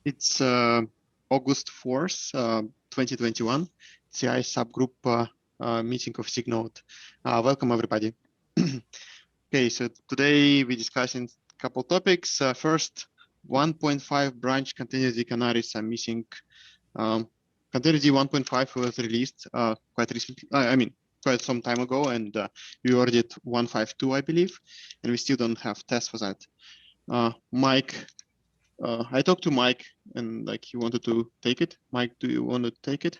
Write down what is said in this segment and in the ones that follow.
It's August 4th, 2021, CI subgroup meeting of SIG Node. Welcome, everybody. Okay, so today we're discussing a couple topics. First, 1.5 branch containerd canaries are missing. Containerd 1.5 was released quite recently, quite some time ago, and we already did 1.5.2, I believe, and we still don't have tests for that. Mike, I talked to Mike and he wanted to take it. Mike, do you want to take it?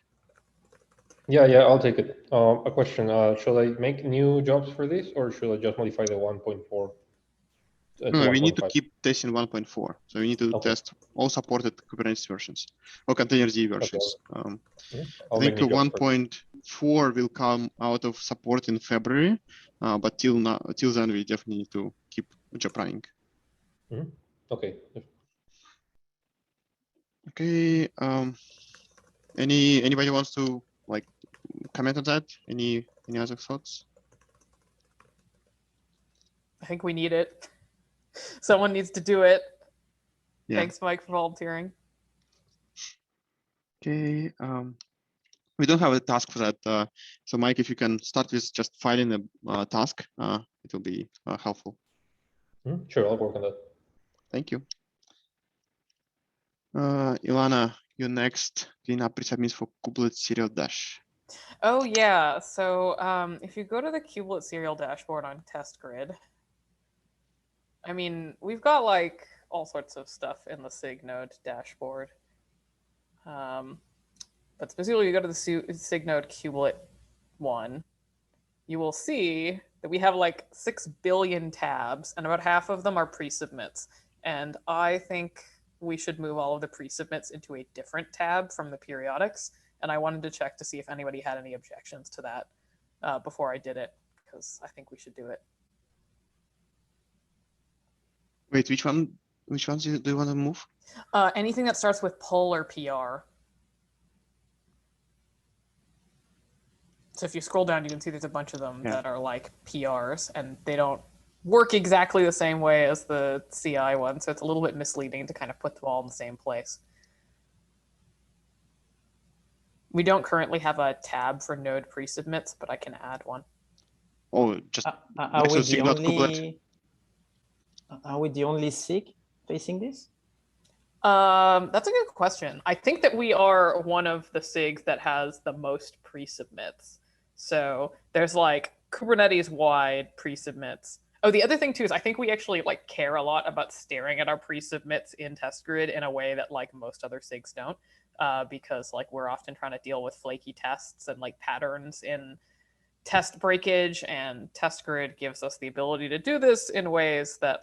Yeah, I'll take it. A question, should I make new jobs for this or should I just modify the 1.4? No, we need to keep testing 1.4. So we need to test all supported Kubernetes versions or containerd versions. Okay. I think 1.4 will come out of support in February, but till then we definitely need to keep job running. Okay. Okay. Anybody wants to comment on that? Any other thoughts? I think we need it. Someone needs to do it. Yeah. Thanks, Mike, for volunteering. Okay. We don't have a task for that. So Mike, if you can start with just filing a task, it will be helpful. Sure, I'll work on that. Thank you. Ilana, you're next. Clean up pre-submits for kubelet serial dash. Oh yeah, so if you go to the kubelet serial dashboard on test grid, I mean, we've got all sorts of stuff in the SIG Node dashboard. But specifically, you go to the SIG Node kubelet 1, you will see that we have 6 billion tabs, and about half of them are pre-submits. And I think we should move all of the pre-submits into a different tab from the periodics. And I wanted to check to see if anybody had any objections to that before I did it, because I think we should do it. Wait, which ones do you want to move? Anything that starts with pull or PR. So if you scroll down, you can see there's a bunch of them that are PRs, and they don't work exactly the same way as the CI one. So it's a little bit misleading to kind of put them all in the same place. We don't currently have a tab for node pre-submits, but I can add one. Oh, just are we the only SIG facing this? That's a good question. I think that we are one of the SIGs that has the most pre-submits. So there's Kubernetes wide pre-submits. Oh, the other thing too is I think we actually care a lot about staring at our pre-submits in test grid in a way that most other SIGs don't, because we're often trying to deal with flaky tests and patterns in test breakage, and test grid gives us the ability to do this in ways that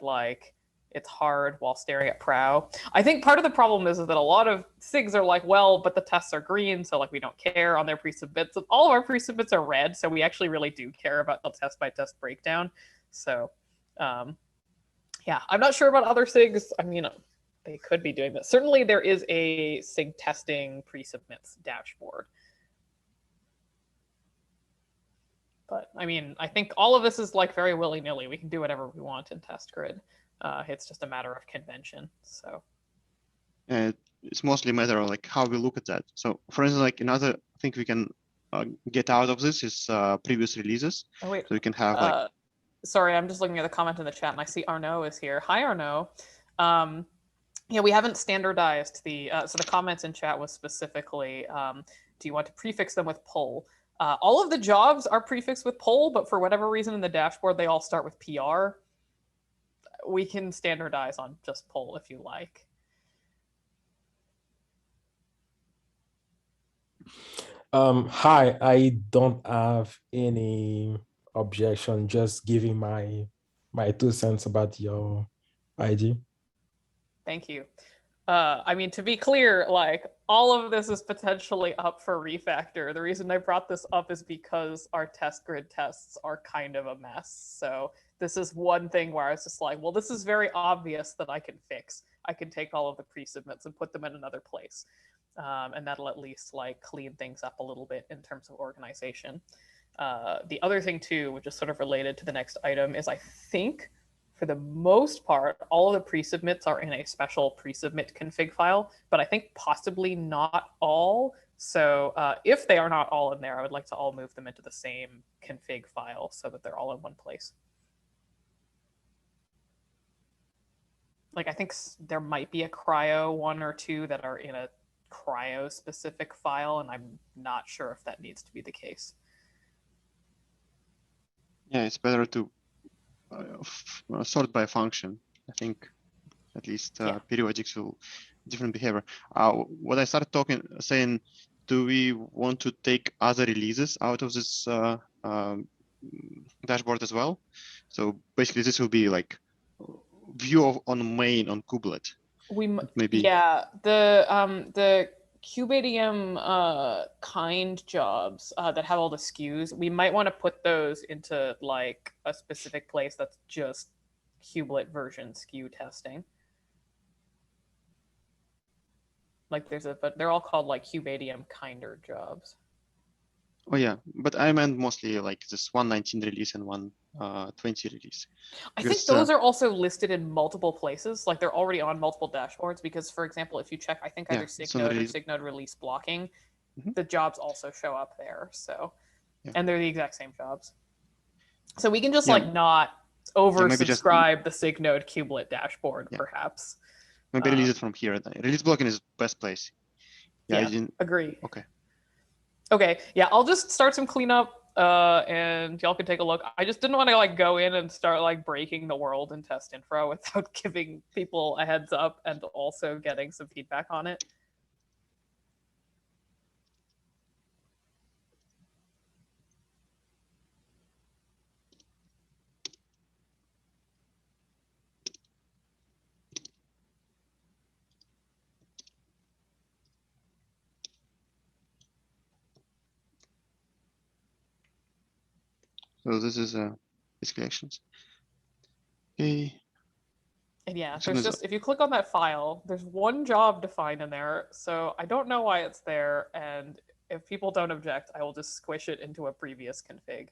it's hard while staring at Prow. I think part of the problem is that a lot of SIGs are well, but the tests are green, so we don't care on their pre-submits. All of our pre-submits are red, so we actually really do care about the test-by-test breakdown. So, yeah, I'm not sure about other SIGs. I mean, they could be doing this. Certainly, there is a SIG testing pre-submits dashboard. But I mean, I think all of this is very willy-nilly. We can do whatever we want in test grid. It's just a matter of convention. So it's mostly a matter of how we look at that. So for instance, another thing we can get out of this is previous releases. Oh wait, so we can have sorry, I'm just looking at the comment in the chat and I see Arnaud is here. Hi Arnaud. Yeah, we haven't standardized the so the comments in chat was specifically do you want to prefix them with pull? All of the jobs are prefixed with pull, but for whatever reason in the dashboard they all start with PR. We can standardize on just pull if you like. Hi, I don't have any objection, just giving my 2 cents about your ID. Thank you. I mean, to be clear, all of this is potentially up for refactor. The reason I brought this up is because our test grid tests are kind of a mess. So this is one thing where I was just well, this is very obvious that I can fix. I can take all of the pre-submits and put them in another place. And that'll at least clean things up a little bit in terms of organization. The other thing too, which is sort of related to the next item, is I think for for the most part, all of the pre-submits are in a special pre-submit config file, but I think possibly not all. So if they are not all in there, I would like to all move them into the same config file so that they're all in one place. Like I think there might be a cryo 1 or 2 that are in a cryo specific file, and I'm not sure if that needs to be the case. Yeah, it's better to sort by function. I think at least periodics will different behavior. What I started saying, do we want to take other releases out of this dashboard as well? So basically, this will be like view on main on kubelet. Maybe. Yeah, the Kubedium kind jobs that have all the SKUs, we might want to put those into like a specific place that's just kubelet version SKU testing. Like but they're all called like Kubedium kinder jobs. Oh yeah, but I meant mostly like this 119 release and 120 release. I think those are also listed in multiple places. Like they're already on multiple dashboards because, for example, if you check, I think either SIG Node or SIG Node release blocking, the jobs also show up there. So, and they're the exact same jobs. So we can just like not oversubscribe the SIG Node kubelet dashboard, perhaps. Maybe release it from here. Release blocking is best place. Yeah, I didn't agree. Okay. Okay, yeah, I'll just start some cleanup and y'all can take a look. I just didn't want to like go in and start like breaking the world in test infra without giving people a heads up and also getting some feedback on it. So this is basically actions. Okay. And yeah, there's just, if you click on that file, there's one job defined in there. So I don't know why it's there. And if people don't object, I will just squish it into a previous config.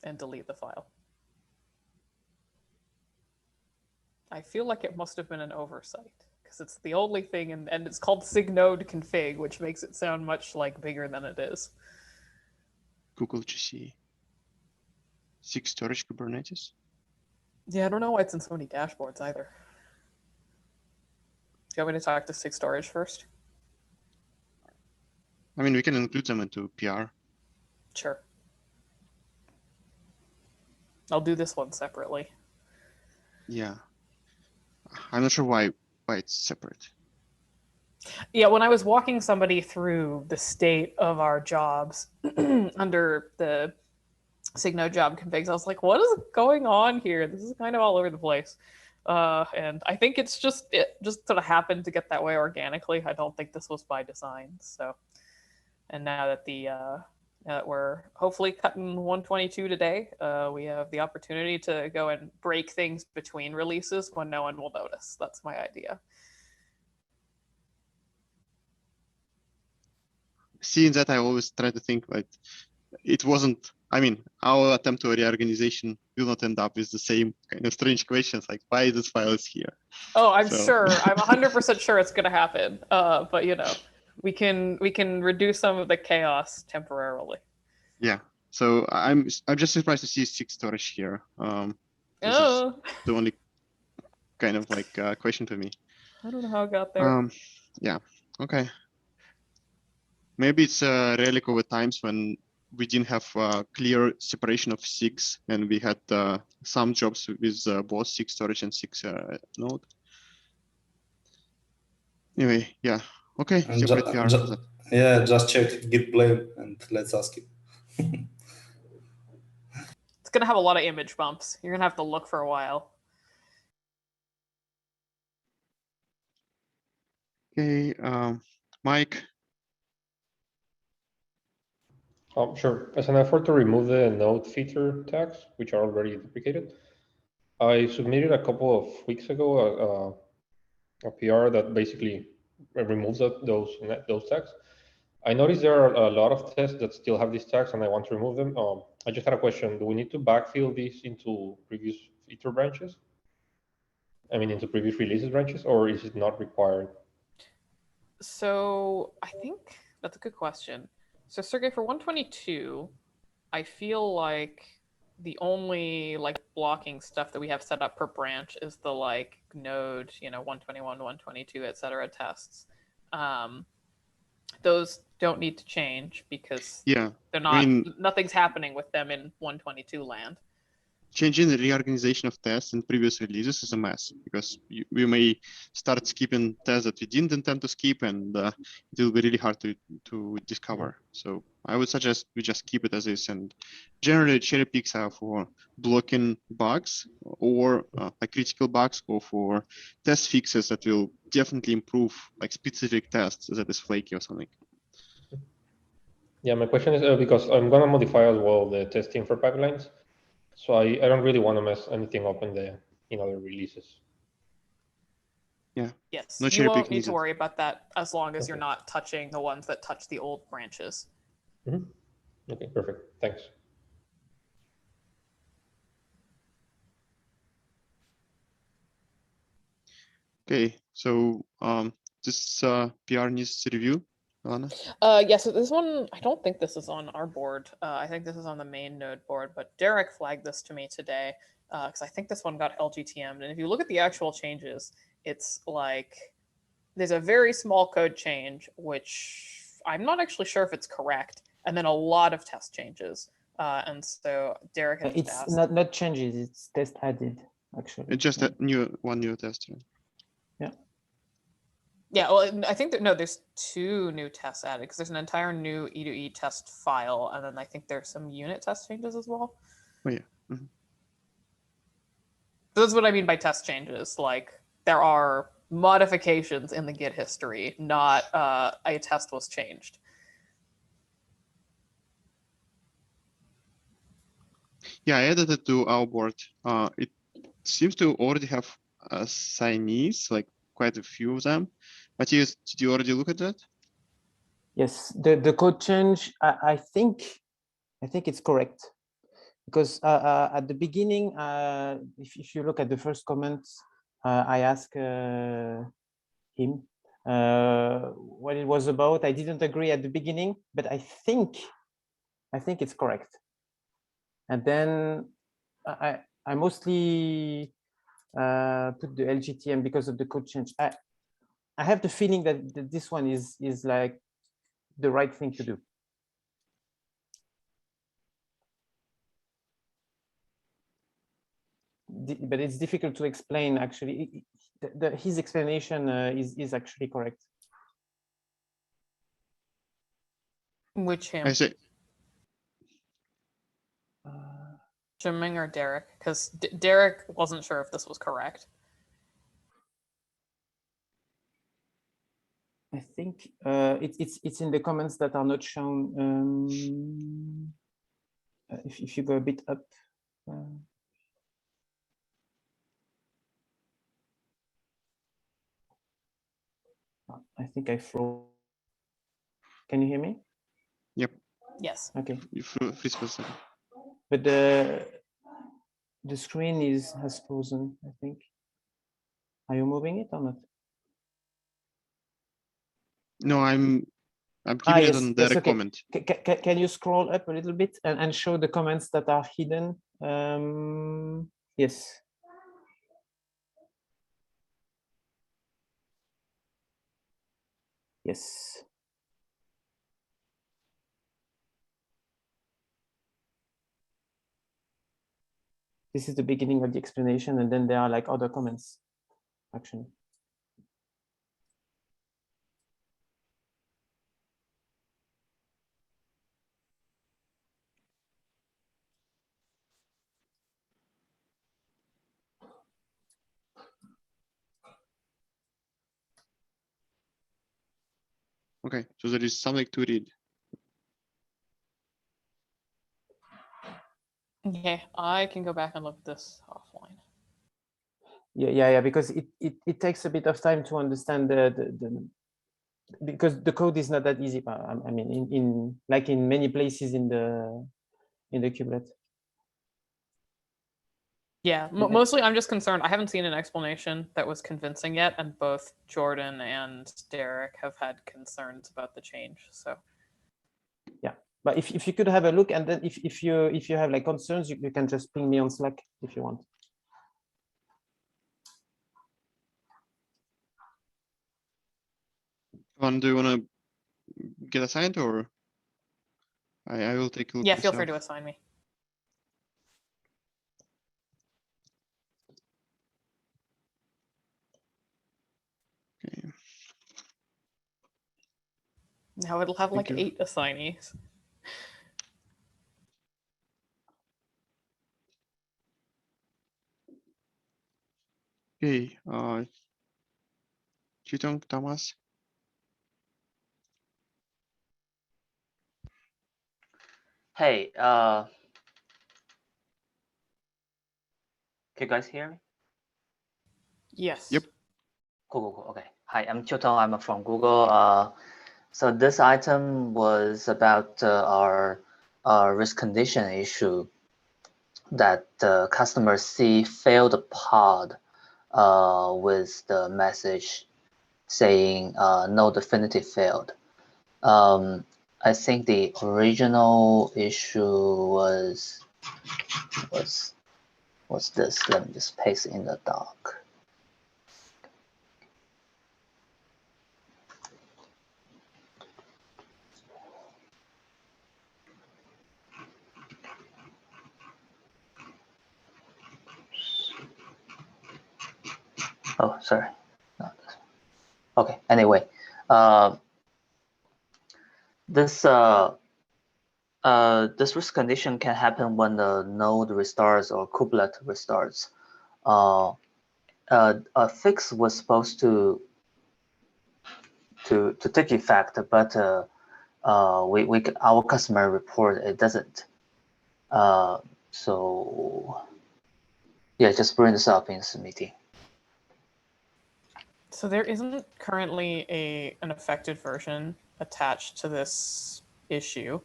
And delete the file. I feel like it must have been an oversight because it's the only thing, and it's called SIG Node config, which makes it sound much like bigger than it is. Google GC. SIG storage Kubernetes. Yeah, I don't know why it's in so many dashboards either. Do you want me to talk to SIG storage first? I mean, we can include them into PR. Sure. I'll do this one separately. Yeah. I'm not sure why it's separate. Yeah, when I was walking somebody through the state of our jobs under the SIG Node job configs, I was like, what is going on here? This is kind of all over the place. And I think it just sort of happened to get that way organically. I don't think this was by design. So, and now that that we're hopefully cutting 122 today, we have the opportunity to go and break things between releases when no one will notice. That's my idea. Seeing that, I always try to think like it wasn't. I mean, our attempt to reorganization will not end up with the same kind of strange questions like why this file is here. Oh, I'm sure. I'm 100% sure it's going to happen. But you know, we can reduce some of the chaos temporarily. Yeah. So I'm just surprised to see SIG storage here. This is the only kind of like question to me. I don't know how it got there. Yeah. Okay. Maybe it's a relic of times when we didn't have clear separation of SIGs, and we had some jobs with both SIG storage and SIG node. Anyway, yeah. Okay. Separate PR. Yeah, just check git blame and let's ask it. It's going to have a lot of image bumps. You're going to have to look for a while. Okay. Mike. Sure. As an effort to remove the node feature tags, which are already deprecated, I submitted a couple of weeks ago a PR that basically removes those tags. I noticed there are a lot of tests that still have these tags, and I want to remove them. I just had a question. Do we need to backfill these into previous feature branches? I mean, into previous releases branches, or is it not required? So I think that's a good question. So Sergey, for 122, I feel like the only like blocking stuff that we have set up per branch is the like node, 121, 122, etc. tests. Those don't need to change because Yeah, they're not. I mean, Nothing's happening with them in 122 land. changing the reorganization of tests in previous releases is a mess because we may start skipping tests that we didn't intend to skip, and it will be really hard to discover. So I would suggest we just keep it as is, and generally cherry picks are for blocking bugs or like critical bugs, or for test fixes that will definitely improve like specific tests that is flaky or something. Yeah, my question is because I'm gonna modify as well the testing for pipelines. So I don't really want to mess anything up in other releases. Yeah. Yes, No you cherry won't pick need to needed. worry about that as long as you're Okay. not touching the ones that touch the old branches. Okay, perfect. Thanks. Okay, so this PR needs review, Alana. Yeah, so this one, I don't think this is on our board. I think this is on the main node board, but Derek flagged this to me today because I think this one got LGTM'd. And if you look at the actual changes, it's like there's a very small code change, which I'm not actually sure if it's correct, and then a lot of test changes. And so Derek had It's asked. not changes, it's test added, actually. It's just a one new test. Yeah, well, I think that no, there's 2 new tests added because there's an entire new E2E test file, and then I think there's some unit test changes as well. Oh yeah. Mm-hmm. So that's what I mean by test changes. Like there are modifications in the Git history, not a test was changed. Yeah, I added it to our board. It seems to already have signees, like quite a few of them. Matthias, did you already look at that? Yes, the code change, I think it's correct. Because at the beginning, if you look at the first comments, I asked him what it was about. I didn't agree at the beginning, but I think it's correct. And then I mostly put the LGTM because of the code change. I have the feeling that this one is like the right thing to do. But it's difficult to explain. Actually, his explanation is actually correct. Which him? I say Jimming or Derek? Because Derek wasn't sure if this was correct. I think it's in the comments that are not shown. If you go a bit up. I think I froze. Can you hear me? yep. Yes. Okay. You freeze for a second. But the screen has frozen, I think. Are you moving it or not? No, I'm keeping it on direct okay. comment. Can you scroll up a little bit and show the comments that are hidden? Yes. Yes. This is the beginning of the explanation, and then there are like other comments, actually. Okay, so there is something to read. Okay, I can go back and look at this offline. Yeah, because it takes a bit of time to understand because the code is not that easy. I mean, in many places in the kubelet. Yeah, mostly I'm just concerned. I haven't seen an explanation that was convincing yet, and both Jordan and Derek have had concerns about the change. So yeah, but if you could have a look, and then if you have like concerns, you can just ping me on Slack if you want. Do you want to get assigned, or I will take a look? yeah, feel free myself. to assign me. Okay. Now it'll have like Thank you. 8 assignees. Okay. Chitong, Thomas. Hey, can you guys hear me? Yes. Yep. Cool. Okay. Hi, I'm Chotong. I'm from Google. So this item was about our risk condition issue that the customer C failed pod with the message saying no definitive failed. I think the original issue was this. Let me just paste it in the doc. Oh, sorry. Not this. Okay. Anyway, this this risk condition can happen when the node restarts or kubelet restarts. A fix was supposed to take effect, but our customer report it doesn't. So yeah, just bring this up in this meeting. So there isn't currently an affected version attached to this issue.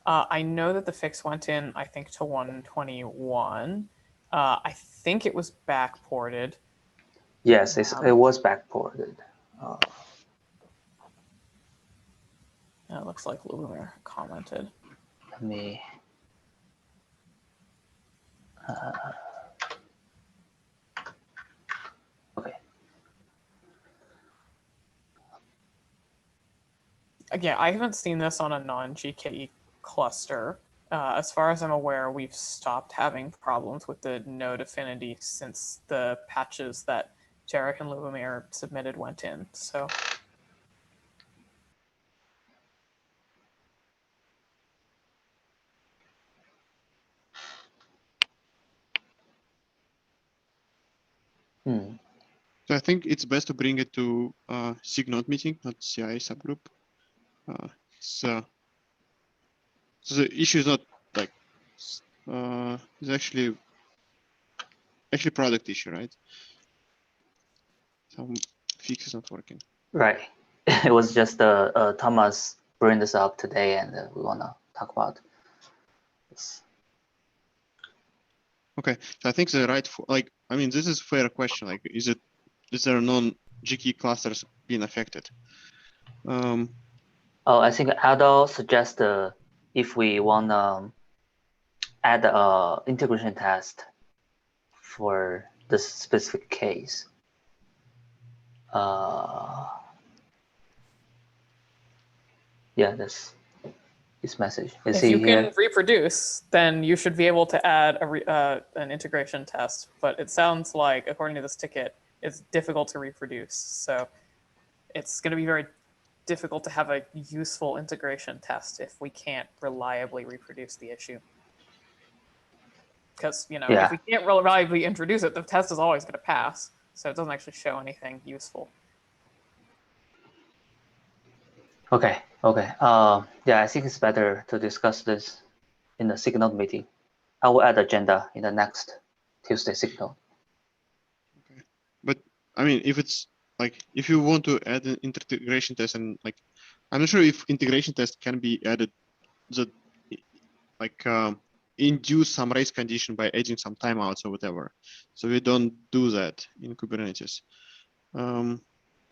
I know that the fix went in, I think, to 121. I think it was backported. Yes, it was backported. It looks like Lumiere commented. Let me. Okay. Yeah, I haven't seen this on a non-GKE cluster. As far as I'm aware, we've stopped having problems with the node affinity since the patches that Jarek and Lumiere submitted went in. So. So I think it's best to bring it to SIG Node meeting, not CI subgroup. So the issue is not like it's actually product issue, right? Some fix is not working. Right. It was just Thomas bring this up today, and we wanna talk about this. Okay, so I think the right I mean, this is a fair question. Like, is there non-GKE clusters being affected? Oh, I think Adol suggests if we wanna add a integration test for this specific case. Yeah, this message. If you can reproduce, then you should be able to add an integration test. But it sounds like, according to this ticket, it's difficult to reproduce. So it's going to be very difficult to have a useful integration test if we can't reliably reproduce the issue. Because, if we can't reliably introduce it, the test is always going to pass. So it doesn't actually show anything useful. Okay. Yeah, I think it's better to discuss this in the SIG Node meeting. I will add agenda in the next Tuesday SIG Node. Okay, but I mean, if it's like if you want to add an integration test, and like I'm not sure if integration test can be added that like induce some race condition by adding some timeouts or whatever. So we don't do that in Kubernetes.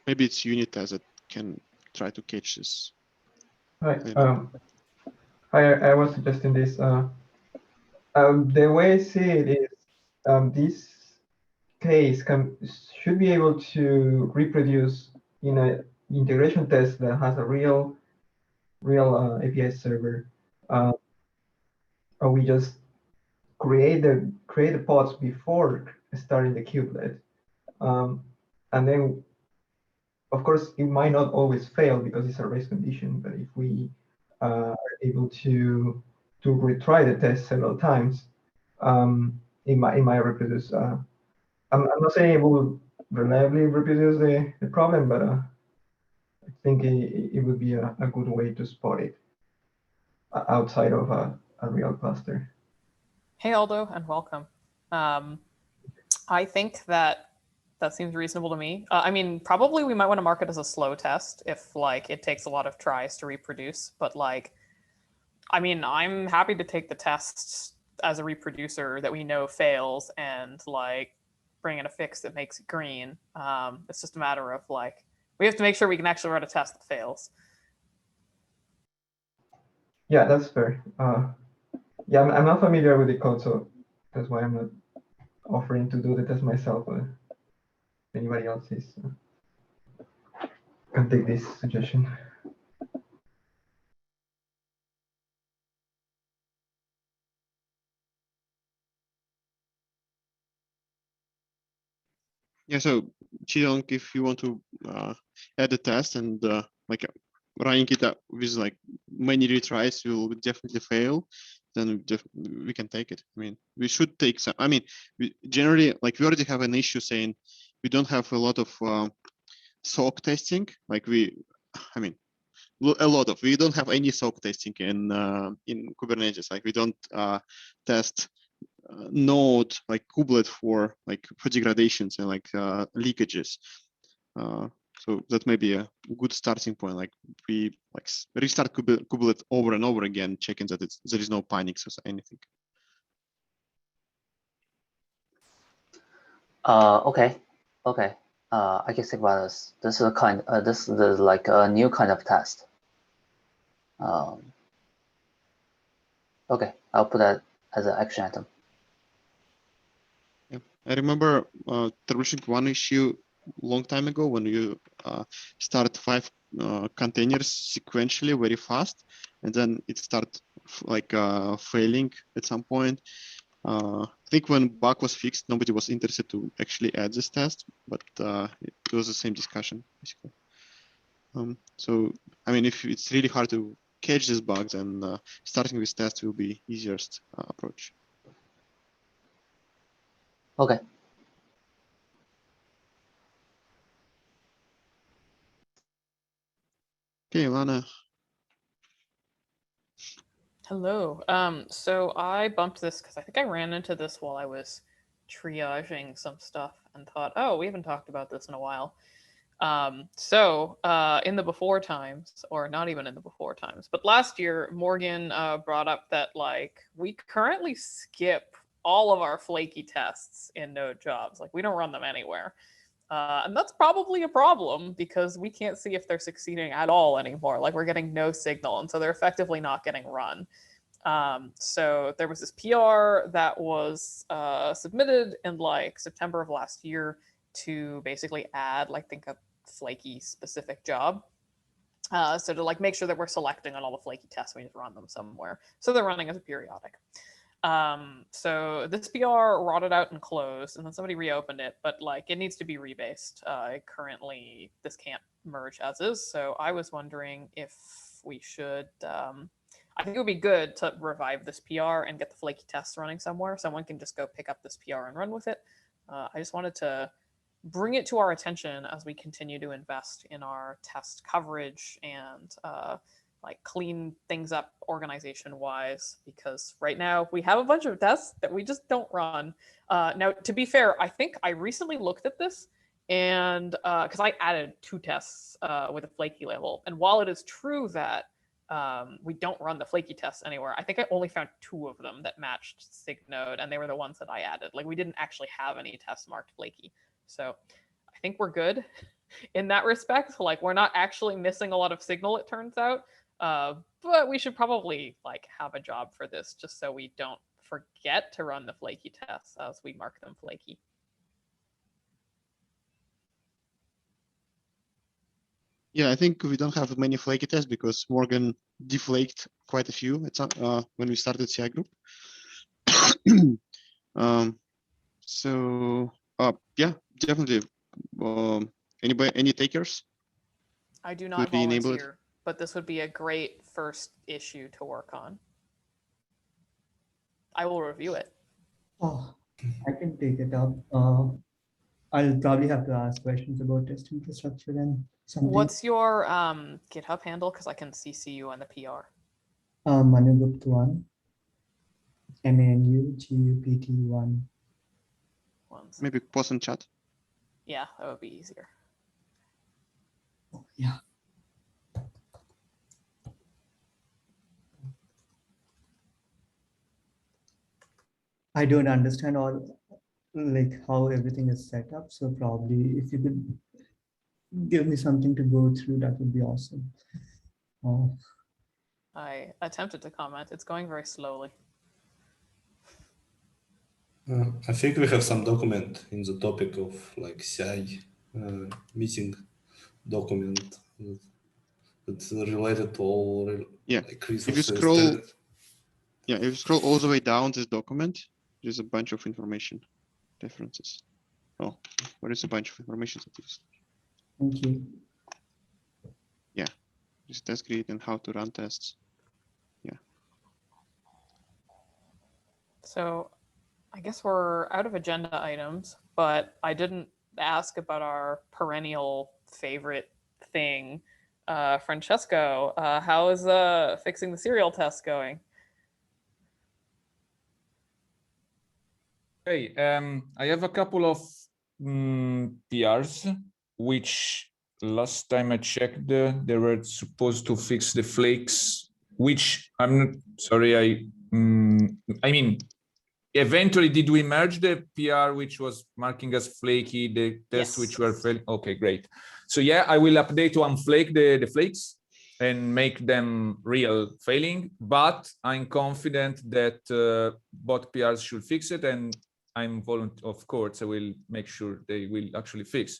Maybe it's unit test that can try to catch this. Right. I was suggesting this. The way I see it is this case should be able to reproduce in an integration test that has a real API server. Or we just create the pods before starting the kubelet, and then of course it might not always fail because it's a race condition. But if we are able to retry the test several times, it might reproduce. I'm not saying it will reliably reproduce the problem, but I think it would be a good way to spot it outside of a real cluster. Hey, Aldo, and welcome. I think that seems reasonable to me. I mean, probably we might want to mark it as a slow test if like it takes a lot of tries to reproduce. But like, I mean, I'm happy to take the tests as a reproducer that we know fails and like bring in a fix that makes it green. It's just a matter of like, we have to make sure we can actually run a test that fails. Yeah, that's fair. Yeah, I'm not familiar with the code, so that's why I'm not offering to do the test myself. If anybody else is, can take this suggestion. Yeah, so Chidong, if you want to add a test and like running it up with like many retries will definitely fail, then we can take it. I mean, we should take some. I mean, we generally like we already have an issue saying we don't have a lot of SOAK testing. Like we don't have any SOAK testing in Kubernetes. Like we don't test node like kubelet for degradations and like leakages. So that may be a good starting point. Like we restart kubelet over and over again, checking that there is no panics or anything. Okay. I can think about this. This is like a new kind of test. Okay, I'll put that as an action item. Yeah, I remember troubleshooting one issue long time ago when you start 5 containers sequentially very fast, and then it started failing at some point. I think when bug was fixed, nobody was interested to actually add this test, but it was the same discussion basically. So I mean, if it's really hard to catch these bugs, then starting with tests will be easiest approach. Okay. Okay, Ilana. Hello. So I bumped this because I think I ran into this while I was triaging some stuff and thought, oh, we haven't talked about this in a while. In the before times, or not even in the before times, but last year, Morgan brought up that like we currently skip all of our flaky tests in Node jobs. Like we don't run them anywhere. And that's probably a problem because we can't see if they're succeeding at all anymore. Like we're getting no signal, and so they're effectively not getting run. So there was this PR that was submitted in like September of last year to basically add like think a flaky specific job. So to like make sure that we're selecting on all the flaky tests, we need to run them somewhere. So they're running as a periodic. So this PR rotted out and closed, and then somebody reopened it, but like it needs to be rebased. Currently, this can't merge as is. So I was wondering if we should. I think it would be good to revive this PR and get the flaky tests running somewhere. Someone can just go pick up this PR and run with it. I just wanted to bring it to our attention as we continue to invest in our test coverage and like clean things up organization wise, because right now we have a bunch of tests that we just don't run. Now, to be fair, I think I recently looked at this And because I added 2 tests with a flaky label. And while it is true that we don't run the flaky tests anywhere, I think I only found 2 of them that matched SIG Node, and they were the ones that I added. Like, we didn't actually have any tests marked flaky. So I think we're good in that respect. Like, we're not actually missing a lot of signal, it turns out. But we should probably like have a job for this just so we don't forget to run the flaky tests as we mark them flaky. Yeah, I think we don't have many flaky tests because Morgan deflaked quite a few at some, when we started CI group. So yeah, definitely. Any takers? I do not Could be enabled. volunteer, but this would be a great first issue to work on. I will review it. Oh, I can take it up. I'll probably have to ask questions about test infrastructure and something. What's your GitHub handle? Because I can CC you on the PR. Manugupt1. MANUGUPT1. Maybe post in chat. Yeah, that would be easier. Oh, yeah. I don't understand all like how everything is set up. So probably if you could give me something to go through, that would be awesome. I attempted to comment. It's going very slowly. I think we have some document in the topic of like CI meeting document that's related to all like if you scroll, if you scroll all the way down this document, there's a bunch of information references. Oh, what is a bunch of information that is? Thank you. Yeah, just test grid and how to run tests. Yeah. So I guess we're out of agenda items, but I didn't ask about our perennial favorite thing. Francesco, how is fixing the serial test going? Hey, I have a couple of PRs, which last time I checked, they were supposed to fix the flakes, which I'm not sorry. I mean, eventually, did we merge the PR, which was marking as flaky, the tests which were failing? Okay, great. So yeah, I will update to unflake the flakes and make them real failing, but I'm confident that both PRs should fix it, and I'm of course, I will make sure they will actually fix.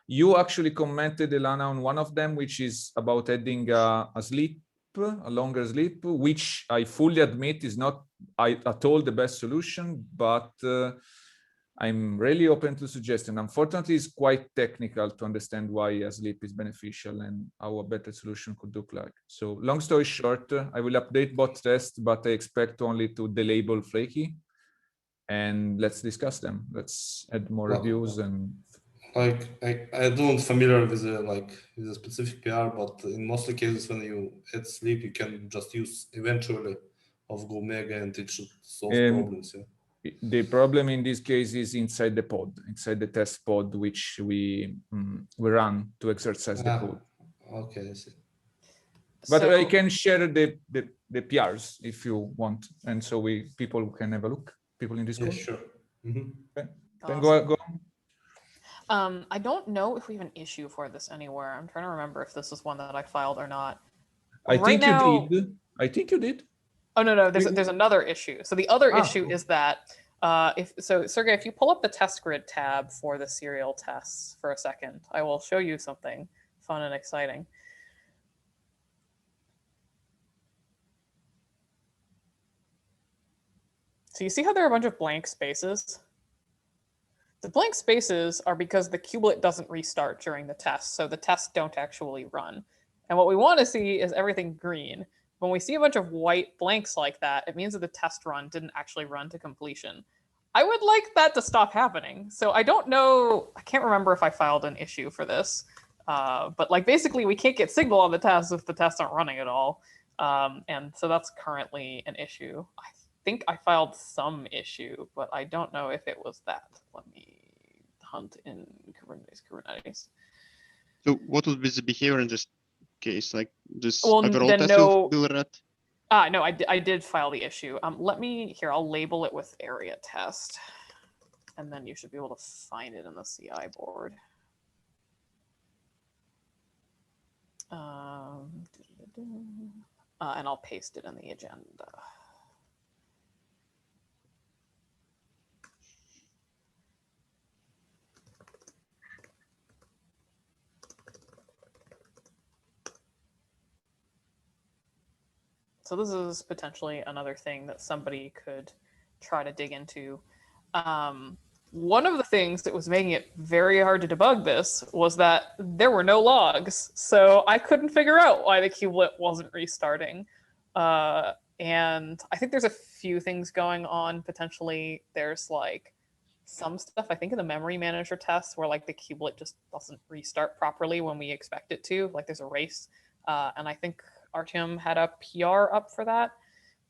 You actually commented, Elana, on one of them, which is about adding a sleep, a longer sleep, which I fully admit is not at all the best solution, but I'm really open to suggestion. Unfortunately, it's quite technical to understand why a sleep is beneficial and how a better solution could look like. So long story short, I will update both tests, but I expect only to delabel flaky. And let's discuss them. Let's add more reviews and like I don't familiar with with a specific PR, but in most cases when you add sleep, you can just use eventually of Go Mega and it should solve problems. Yeah. The problem in this case is inside the pod, inside the test pod, which we run to exercise the code. Okay, I see. But I can share the PRs if you want, and so people can have a look. People in Discord. Yeah, sure. Mm-hmm. Okay. Then go on. I don't know if we have an issue for this anywhere. I'm trying to remember if this is one that I filed or not. I think you did. I think you did. Oh no, there's another issue. So the other issue is that Sergey, if you pull up the test grid tab for the serial tests for a second, I will show you something fun and exciting. So you see how there are a bunch of blank spaces? The blank spaces are because the kubelet doesn't restart during the test, so the tests don't actually run. And what we want to see is everything green. When we see a bunch of white blanks like that, it means that the test run didn't actually run to completion. I would like that to stop happening. So I don't know, I can't remember if I filed an issue for this, but like basically we can't get signal on the tests if the tests aren't running at all. And so that's currently an issue. I think I filed some issue, but I don't know if it was that. Let me hunt in Kubernetes. So what would be the behavior in this case? Like this Well, overall then test no. will run? No, I did file the issue. I'll label it with area test, and then you should be able to find it in the CI board. And I'll paste it in the agenda. So this is potentially another thing that somebody could try to dig into. One of the things that was making it very hard to debug this was that there were no logs. So I couldn't figure out why the kubelet wasn't restarting. And I think there's a few things going on. Potentially there's like some stuff, I think in the memory manager tests where like the kubelet just doesn't restart properly when we expect it to, like there's a race. And I think Artyom had a PR up for that.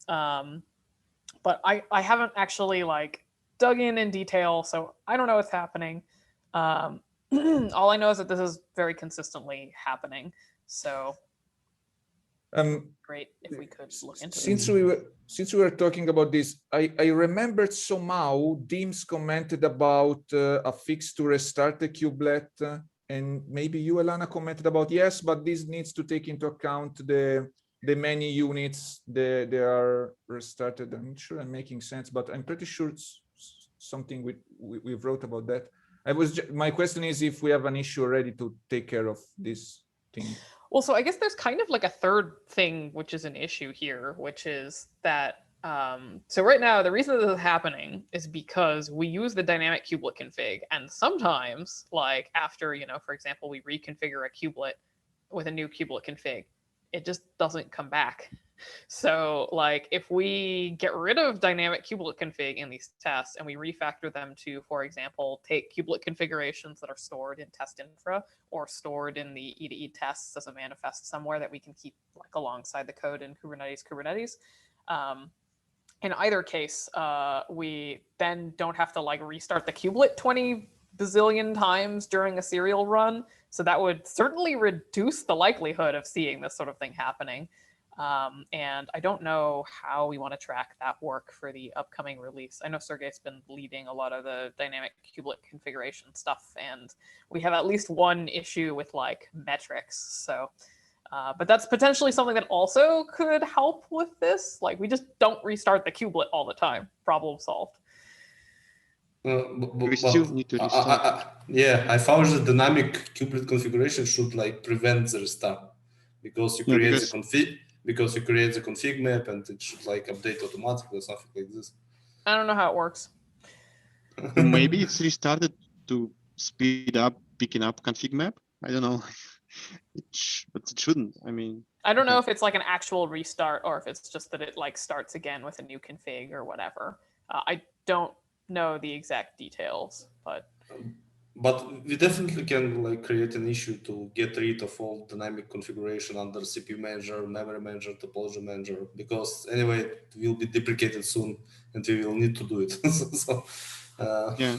But I haven't actually like dug in detail, so I don't know what's happening. All I know is that this is very consistently happening. So great if we could look into it. Since we were talking about this, I remembered somehow Deems commented about a fix to restart the kubelet, and maybe you, Elana, commented about yes, but this needs to take into account the many units they are restarted. I'm not sure I'm making sense, but I'm pretty sure it's something we wrote about that. My question is if we have an issue already to take care of this thing. Well, so I guess there's kind of like a third thing, which is an issue here, which is that, so right now, the reason this is happening is because we use the dynamic kubelet config. And sometimes, like after, for example, we reconfigure a kubelet with a new kubelet config, it just doesn't come back. So like if we get rid of dynamic kubelet config in these tests and we refactor them to, for example, take kubelet configurations that are stored in test infra or stored in the E2E tests as a manifest somewhere that we can keep like alongside the code in Kubernetes. In either case, we then don't have to like restart the kubelet 20 bazillion times during a serial run. So that would certainly reduce the likelihood of seeing this sort of thing happening. And I don't know how we want to track that work for the upcoming release. I know Sergey's been leading a lot of the dynamic kubelet configuration stuff, and we have at least one issue with like metrics. So, but that's potentially something that also could help with this. Like we just don't restart the kubelet all the time. Problem solved. We still need to restart. Yeah, I found the dynamic kubelet configuration should like prevent the restart because you create the config. Because you create the config map and it should like update automatically or something like this. I don't know how it works. Maybe it's restarted to speed up picking up config map. I don't know. But it shouldn't. I mean, I don't know if it's like an actual restart or if it's just that it like starts again with a new config or whatever. I don't know the exact details, but we definitely can like create an issue to get rid of all dynamic configuration under CPU manager, memory manager, topology manager, because anyway it will be deprecated soon and we will need to do it. Yeah,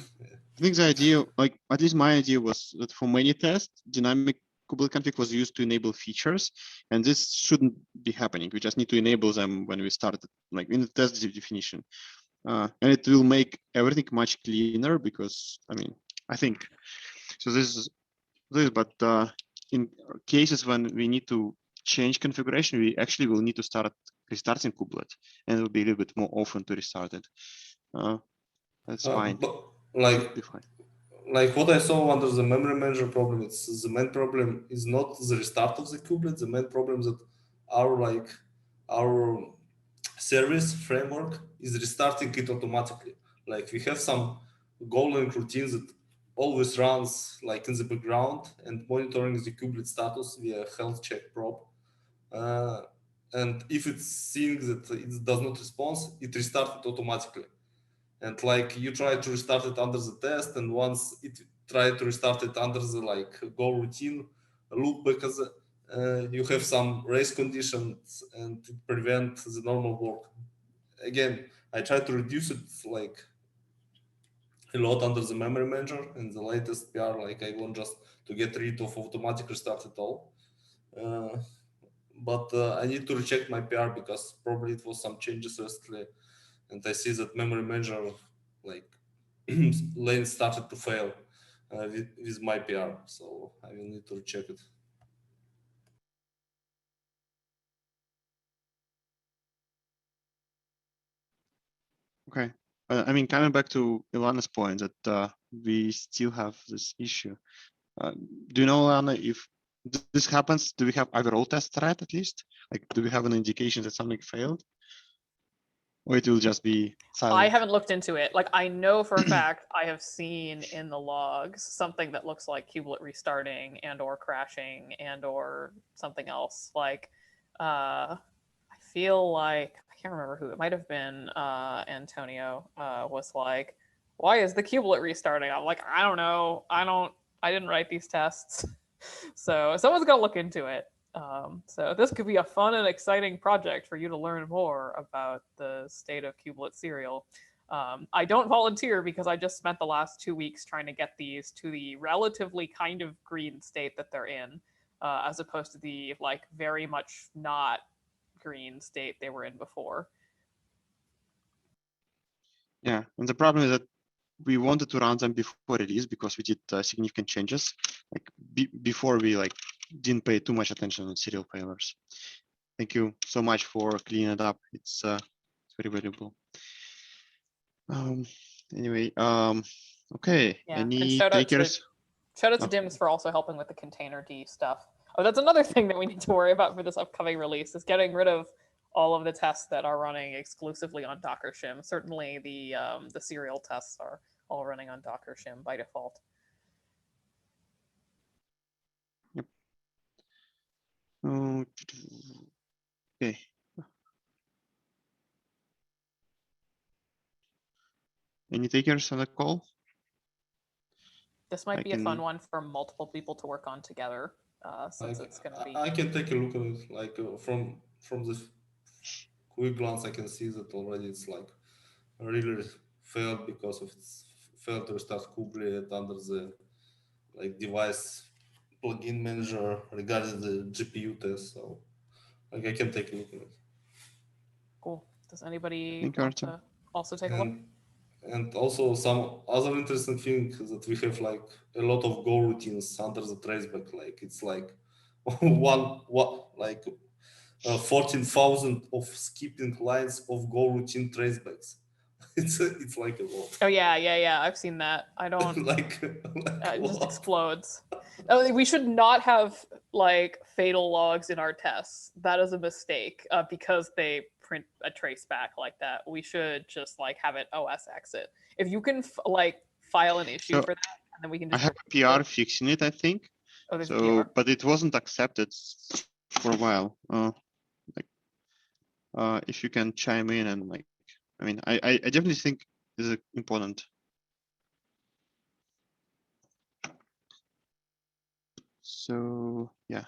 I think the idea, like at least my idea, was that for many tests, dynamic kubelet config was used to enable features, and this shouldn't be happening. We just need to enable them when we start, like in the test definition, and it will make everything much cleaner because I think so. This is but in cases when we need to change configuration, we actually will need to start restarting kubelet, and it will be a little bit more often to restart it. That's fine. But like what I saw under the memory manager problem, it's the main problem is not the restart of the kubelet. The main problem is that our service framework is restarting it automatically. Like we have some goal-linked routines that always runs like in the background and monitoring the kubelet status via health check probe. And if it's seeing that it does not respond, it restarts it automatically. And like you try to restart it under the test, and once it tried to restart it under the like goal routine loop, because you have some race conditions and it prevents the normal work. Again, I try to reduce it like a lot under the memory manager. In the latest PR, like I want just to get rid of automatic restart at all. But I need to recheck my PR because probably it was some changes recently, and I see that memory manager like lane started to fail with my PR, so I will need to recheck it. Okay. I mean, coming back to Ilana's point that we still have this issue. Do you know, Ilana, if this happens, do we have overall test thread at least? Like, do we have an indication that something failed? Or it will just be silent? I haven't looked into it. Like, I know for a fact I have seen in the logs something that looks like kubelet restarting and or crashing and or something else. Like, I feel like, I can't remember who, it might have been Antonio, was like, why is the kubelet restarting? I'm like, I don't know. I didn't write these tests. So someone's got to look into it. So this could be a fun and exciting project for you to learn more about the state of kubelet serial. I don't volunteer because I just spent the last 2 weeks trying to get these to the relatively kind of green state that they're in, as opposed to the like very much not green state they were in before. Yeah, and the problem is that we wanted to run them before release because we did significant changes, like before we like didn't pay too much attention on serial failures. Thank you so much for cleaning it up. It's very valuable. Anyway, okay. Yeah, Any and shout out takers? to Dims for also helping with the containerd stuff. Oh, that's another thing that we need to worry about for this upcoming release is getting rid of all of the tests that are running exclusively on Docker shim. Certainly the serial tests are all running on Docker shim by default. Yep. Okay. Any takers on the call? This might be a fun one for multiple people to work on together, since it's going to be. I can take a look at it. Like from this quick glance, I can see that already it's like really failed because of its failed to restart Kubernetes under the like device plugin manager regarding the GPU test. So like I can take a look at it. Cool. Does anybody want to also take a look? And also some other interesting thing is that we have like a lot of Go routines under the traceback. Like it's like 14,000 of skipping lines of Go routine tracebacks. It's like a lot. Oh yeah. I've seen that. I don't like it just explodes. We should not have like fatal logs in our tests. That is a mistake because they print a trace back like that. We should just like have it OS exit. If you can like file an issue for that, and then we can just. I have a PR fixing it, I think. Oh, there's so, a PR. But it wasn't accepted for a while. If you can chime in and like, I mean, I definitely think this is important. So yeah,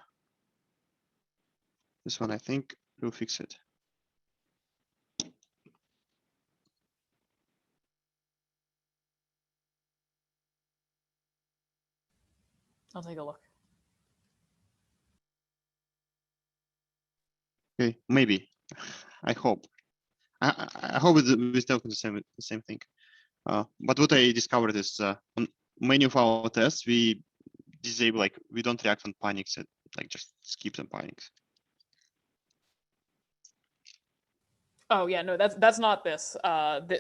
this one I think will fix it. I'll take a look. Okay, maybe. I hope. I hope we're still the same thing. But what I discovered is on many of our tests we disable, like we don't react on panics, and like just skip some panics. Oh yeah, no, that's not this.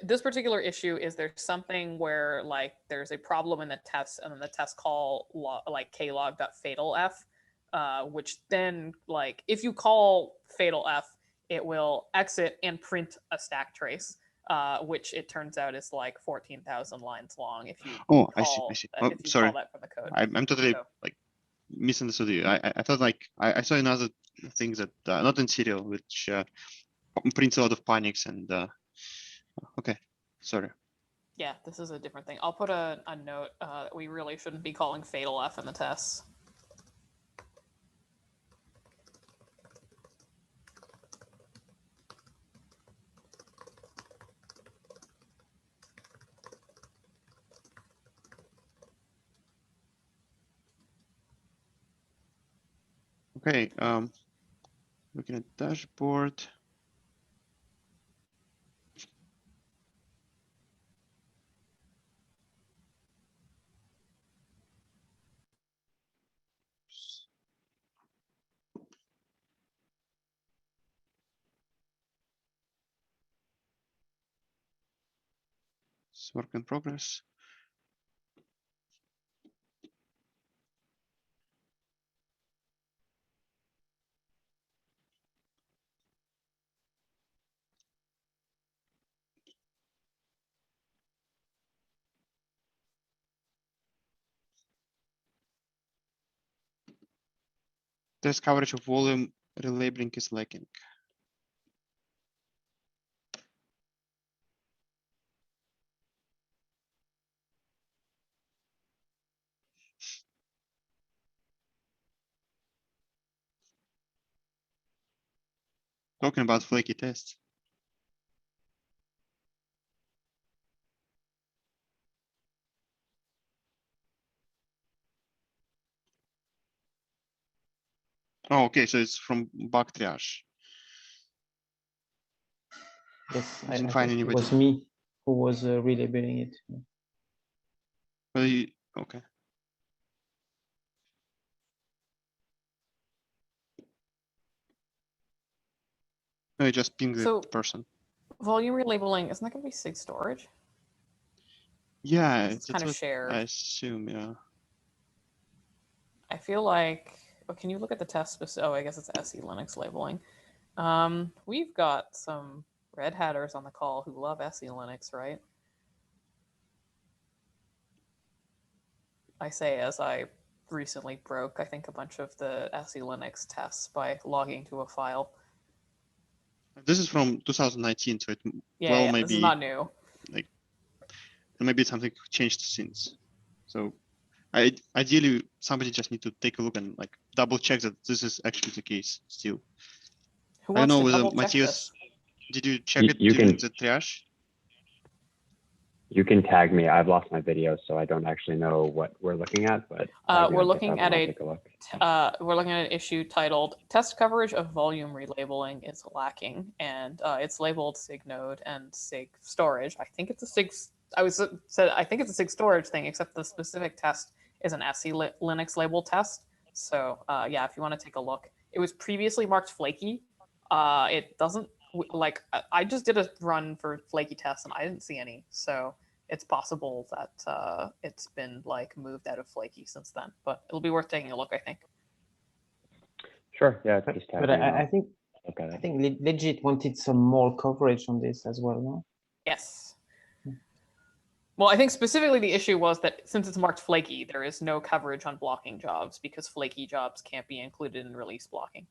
This particular issue is there's something where like there's a problem in the test, and then the test call like klog.fatalf, which then like if you call fatalf, it will exit and print a stack trace, which it turns out is like 14,000 lines long. If you I see. If you sorry, call that from the code. I'm totally like misunderstood you. I thought like I saw another thing that not in serial, which prints a lot of panics and okay, sorry. Yeah, this is a different thing. I'll put a note that we really shouldn't be calling fatalf in the tests. Okay, looking at dashboard. It's work in progress. Test coverage of volume relabeling is lacking. Talking about flaky tests. Oh, okay, so it's from bug triage. Yes, I Didn't think find it anybody. was me who was relabeling it. Well, okay. No, you just ping the So- person. Volume relabeling, isn't that going to be SIG storage? Yeah, It's that's kind of what shared. I assume, yeah. I feel like, oh, can you look at the test specific? Oh, I guess it's SE Linux labeling. We've got some Red Hatters on the call who love SE Linux, right? I say as I recently broke, I think, a bunch of the SE Linux tests by logging to a file. This is from 2019, so it Yeah, well yeah, maybe this is not new. like maybe something changed since. So ideally somebody just need to take a look and like double check that this is actually the case still. Who I don't wants know to whether double check Matthias, this? did you check it You during can- the triage? You can tag me. I've lost my video, so I don't actually know what we're looking at, but tag me We're on looking GitHub at and I'll a take a look. we're looking at an issue titled "Test coverage of volume relabeling is lacking," and it's labeled SIG Node and SIG storage. I think it's a SIG. I think it's a SIG storage thing, except the specific test is an SE Linux label test. So yeah, if you want to take a look, it was previously marked flaky. It doesn't like I just did a run for flaky tests and I didn't see any. So it's possible that it's been like moved out of flaky since then, but it'll be worth taking a look, I think. Sure. Yeah, just tag But me. and I I'll think look at I it. think Legit wanted some more coverage on this as well, no? Yes. Well, I think specifically the issue was that since it's marked flaky, there is no coverage on blocking jobs because flaky jobs can't be included in release blocking.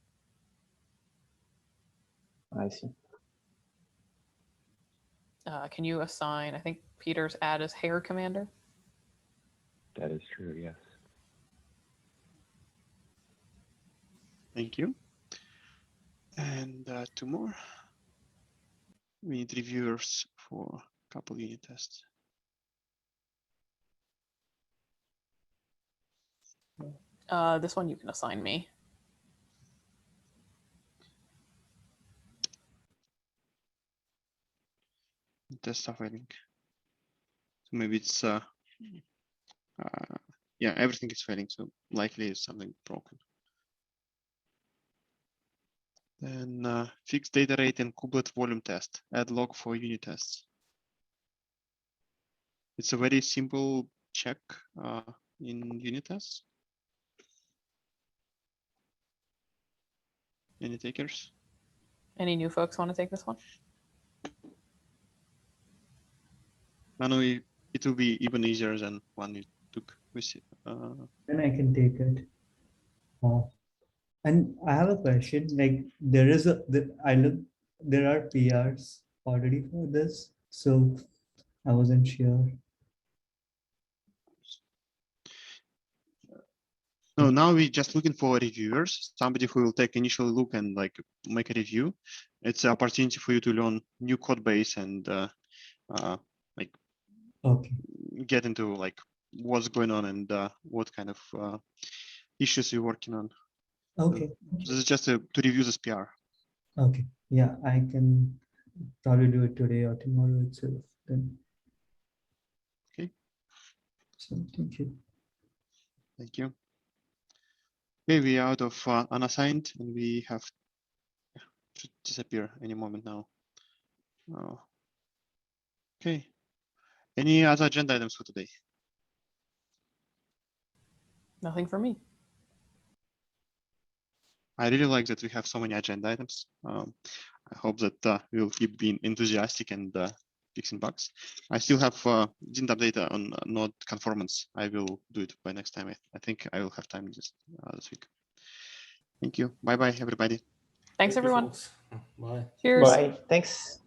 I see. Can you assign, I think Peter's add as hair commander? That is true, yes. Thank you. And two more. We need reviewers for a couple unit tests. This one you can assign me. Test stuff, I think. So maybe it's yeah, everything is failing, so likely it's something broken. Then fix data rate and kubelet volume test. Add log for unit tests. It's a very simple check in unit tests. Any takers? Any new folks want to take this one? Manu, it will be even easier than one you took. Then I can take it. And I have a question. Like there is I look, there are PRs already for this, so I wasn't sure. No, now we're just looking for reviewers, somebody who will take initial look and like make a review. It's an opportunity for you to learn new code base and like Okay. get into like what's going on and what kind of issues you're working on. Okay. This is just to review this PR. Okay. Yeah, I can probably do it today or tomorrow itself then. Okay. So thank you. Thank you. Okay, we are out of unassigned, and we have should disappear any moment now. Oh. Okay. Any other agenda items for today? Nothing for me. I really like that we have so many agenda items. I hope that we'll keep being enthusiastic and fixing bugs. I still have didn't update on node conformance. I will do it by next time. I think I will have time this week. Thank you. Bye bye, everybody. Thanks, everyone. Bye. Cheers. Bye. Thanks.